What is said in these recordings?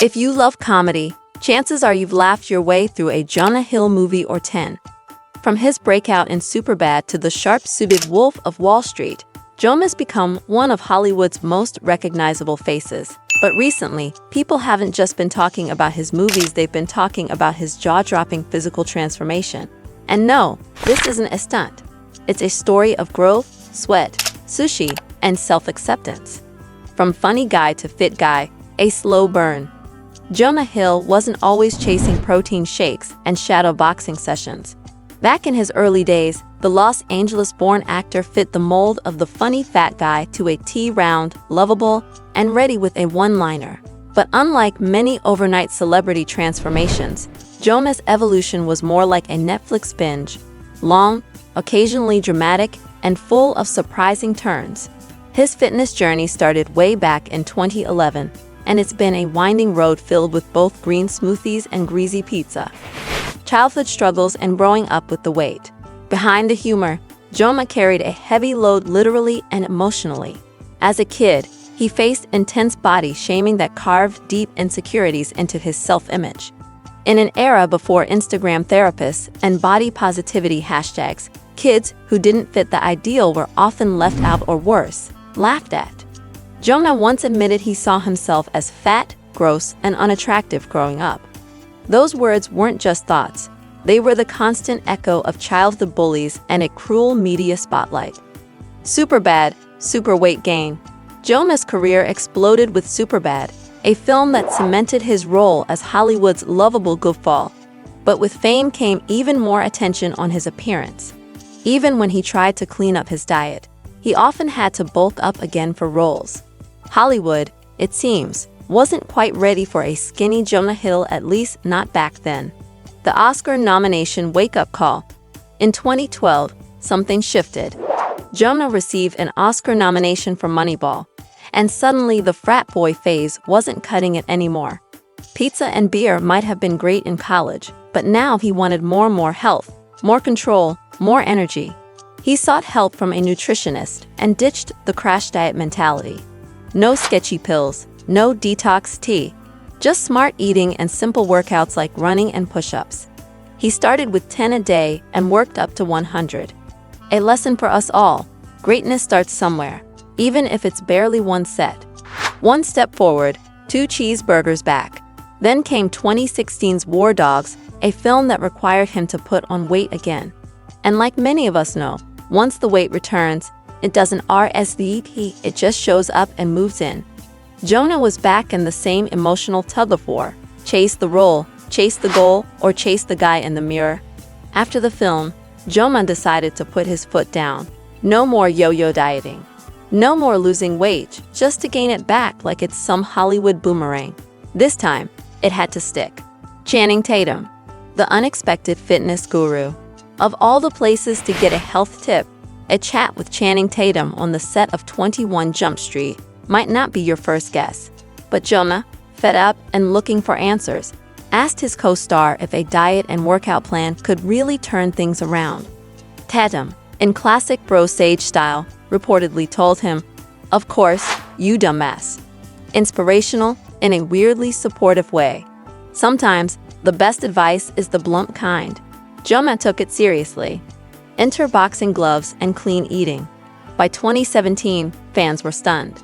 If you love comedy, chances are you've laughed your way through a Jonah Hill movie or 10. From his breakout in Superbad to the sharp-suited Wolf of Wall Street, Jonah's become one of Hollywood's most recognizable faces. But recently, people haven't just been talking about his movies, they've been talking about his jaw-dropping physical transformation. And no, this isn't a stunt. It's a story of growth, sweat, sushi, and self-acceptance. From funny guy to fit guy, a slow burn. Jonah Hill wasn't always chasing protein shakes and shadow boxing sessions. Back in his early days, the Los Angeles-born actor fit the mold of the funny fat guy to a T, round, lovable, and ready with a one-liner. But unlike many overnight celebrity transformations, Jonah's evolution was more like a Netflix binge, long, occasionally dramatic, and full of surprising turns. His fitness journey started way back in 2011, and it's been a winding road filled with both green smoothies and greasy pizza. Childhood struggles and growing up with the weight. Behind the humor, Jonah carried a heavy load literally and emotionally. As a kid, he faced intense body shaming that carved deep insecurities into his self-image. In an era before Instagram therapists and body positivity hashtags, kids who didn't fit the ideal were often left out or worse, laughed at. Jonah once admitted he saw himself as fat, gross, and unattractive growing up. Those words weren't just thoughts. They were the constant echo of childhood bullies and a cruel media spotlight. Superbad, super weight gain. Jonah's career exploded with Superbad, a film that cemented his role as Hollywood's lovable goofball. But with fame came even more attention on his appearance. Even when he tried to clean up his diet, he often had to bulk up again for roles. Hollywood, it seems, wasn't quite ready for a skinny Jonah Hill, at least not back then. The Oscar nomination wake-up call. In 2012, something shifted. Jonah received an Oscar nomination for Moneyball, and suddenly the frat boy phase wasn't cutting it anymore. Pizza and beer might have been great in college, but now he wanted more health, more control, more energy. He sought help from a nutritionist and ditched the crash diet mentality. No sketchy pills, no detox tea, just smart eating and simple workouts like running and push-ups. He started with 10 a day and worked up to 100. A lesson for us all: greatness starts somewhere, even if it's barely one set. One step forward, 2 cheeseburgers back. Then came 2016's War Dogs, a film that required him to put on weight again. And like many of us know, once the weight returns, it doesn't RSVP, it just shows up and moves in. Jonah was back in the same emotional tug-of-war. Chase the role, chase the goal, or chase the guy in the mirror. After the film, Jonah decided to put his foot down. No more yo-yo dieting. No more losing weight just to gain it back like it's some Hollywood boomerang. This time, it had to stick. Channing Tatum, the unexpected fitness guru. Of all the places to get a health tip, a chat with Channing Tatum on the set of 21 Jump Street might not be your first guess. But Jonah, fed up and looking for answers, asked his co-star if a diet and workout plan could really turn things around. Tatum, in classic bro sage style, reportedly told him, "Of course, you dumbass." Inspirational in a weirdly supportive way. Sometimes, the best advice is the blunt kind. Jonah took it seriously. Enter boxing gloves and clean eating. By 2017, fans were stunned.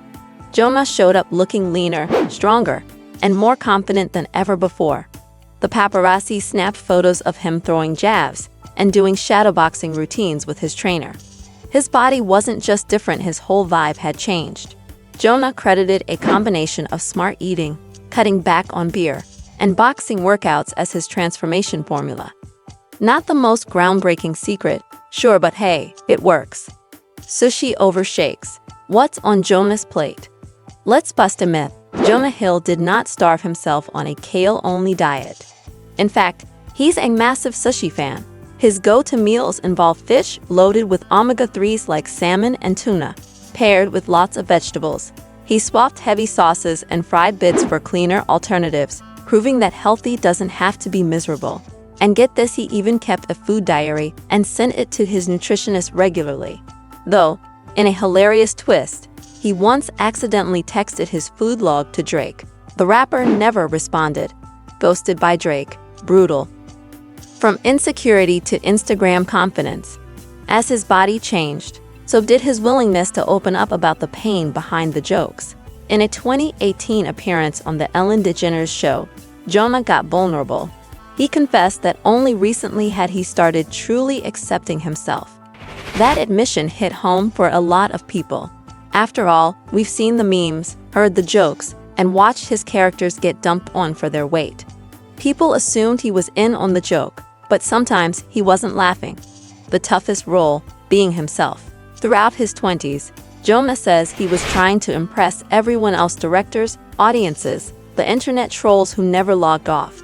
Jonah showed up looking leaner, stronger, and more confident than ever before. The paparazzi snapped photos of him throwing jabs and doing shadowboxing routines with his trainer. His body wasn't just different, his whole vibe had changed. Jonah credited a combination of smart eating, cutting back on beer, and boxing workouts as his transformation formula. Not the most groundbreaking secret, sure, but hey, it works. Sushi over shakes. What's on Jonah's plate? Let's bust a myth. Jonah Hill did not starve himself on a kale-only diet. In fact, he's a massive sushi fan. His go-to meals involve fish loaded with omega-3s like salmon and tuna, paired with lots of vegetables. He swapped heavy sauces and fried bits for cleaner alternatives, proving that healthy doesn't have to be miserable. And get this, he even kept a food diary and sent it to his nutritionist regularly. Though, in a hilarious twist, he once accidentally texted his food log to Drake. The rapper never responded. Ghosted by Drake. Brutal. From insecurity to Instagram confidence. As his body changed, so did his willingness to open up about the pain behind the jokes. In a 2018 appearance on The Ellen DeGeneres Show, Jonah got vulnerable. He confessed that only recently had he started truly accepting himself. That admission hit home for a lot of people. After all, we've seen the memes, heard the jokes, and watched his characters get dumped on for their weight. People assumed he was in on the joke, but sometimes he wasn't laughing. The toughest role, being himself. Throughout his 20s, Jonah says he was trying to impress everyone else: directors, audiences, the internet trolls who never logged off.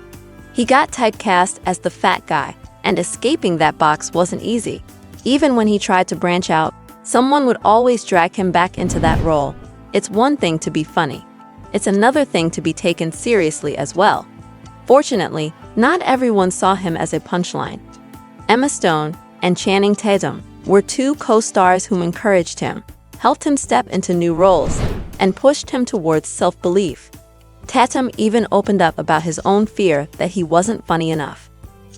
He got typecast as the fat guy, and escaping that box wasn't easy. Even when he tried to branch out, someone would always drag him back into that role. It's one thing to be funny. It's another thing to be taken seriously as well. Fortunately, not everyone saw him as a punchline. Emma Stone and Channing Tatum were two co-stars who encouraged him, helped him step into new roles, and pushed him towards self-belief. Tatum even opened up about his own fear that he wasn't funny enough.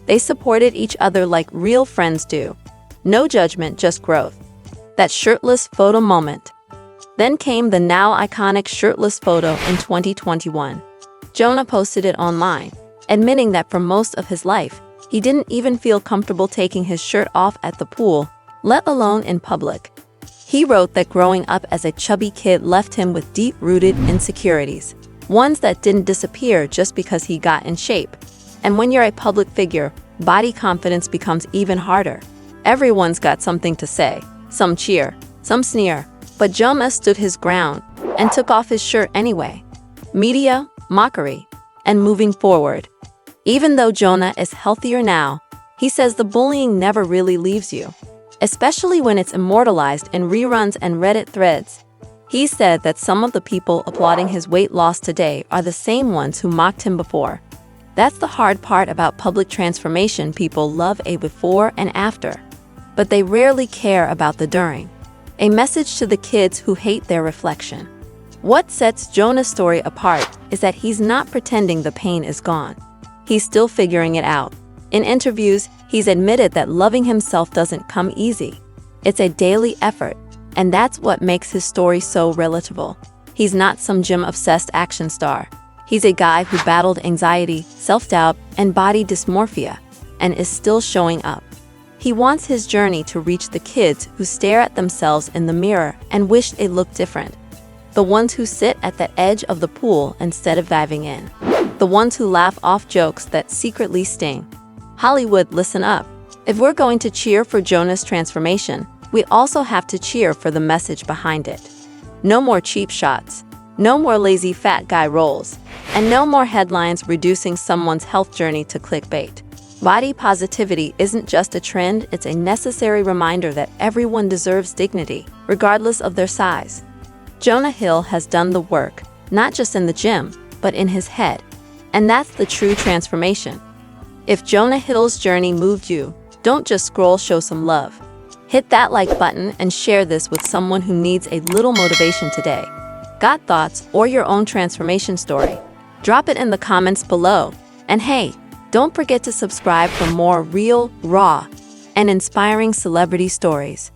They supported each other like real friends do. No judgment, just growth. That shirtless photo moment. Then came the now iconic shirtless photo in 2021. Jonah posted it online, admitting that for most of his life, he didn't even feel comfortable taking his shirt off at the pool, let alone in public. He wrote that growing up as a chubby kid left him with deep-rooted insecurities, ones that didn't disappear just because he got in shape. And when you're a public figure, body confidence becomes even harder. Everyone's got something to say, some cheer, some sneer, but Jonah stood his ground and took off his shirt anyway. Media, mockery, and moving forward. Even though Jonah is healthier now, he says the bullying never really leaves you, especially when it's immortalized in reruns and Reddit threads. He said that some of the people applauding his weight loss today are the same ones who mocked him before. That's the hard part about public transformation: people love a before and after, but they rarely care about the during. A message to the kids who hate their reflection. What sets Jonah's story apart is that he's not pretending the pain is gone. He's still figuring it out. In interviews, he's admitted that loving himself doesn't come easy. It's a daily effort, and that's what makes his story so relatable. He's not some gym-obsessed action star. He's a guy who battled anxiety, self-doubt, and body dysmorphia, and is still showing up. He wants his journey to reach the kids who stare at themselves in the mirror and wish they looked different. The ones who sit at the edge of the pool instead of diving in. The ones who laugh off jokes that secretly sting. Hollywood, listen up. If we're going to cheer for Jonah's transformation, we also have to cheer for the message behind it. No more cheap shots. No more lazy fat guy roles. And no more headlines reducing someone's health journey to clickbait. Body positivity isn't just a trend, it's a necessary reminder that everyone deserves dignity, regardless of their size. Jonah Hill has done the work, not just in the gym, but in his head. And that's the true transformation. If Jonah Hill's journey moved you, don't just scroll, show some love. Hit that like button and share this with someone who needs a little motivation today. Got thoughts or your own transformation story? Drop it in the comments below. And hey, don't forget to subscribe for more real, raw, and inspiring celebrity stories.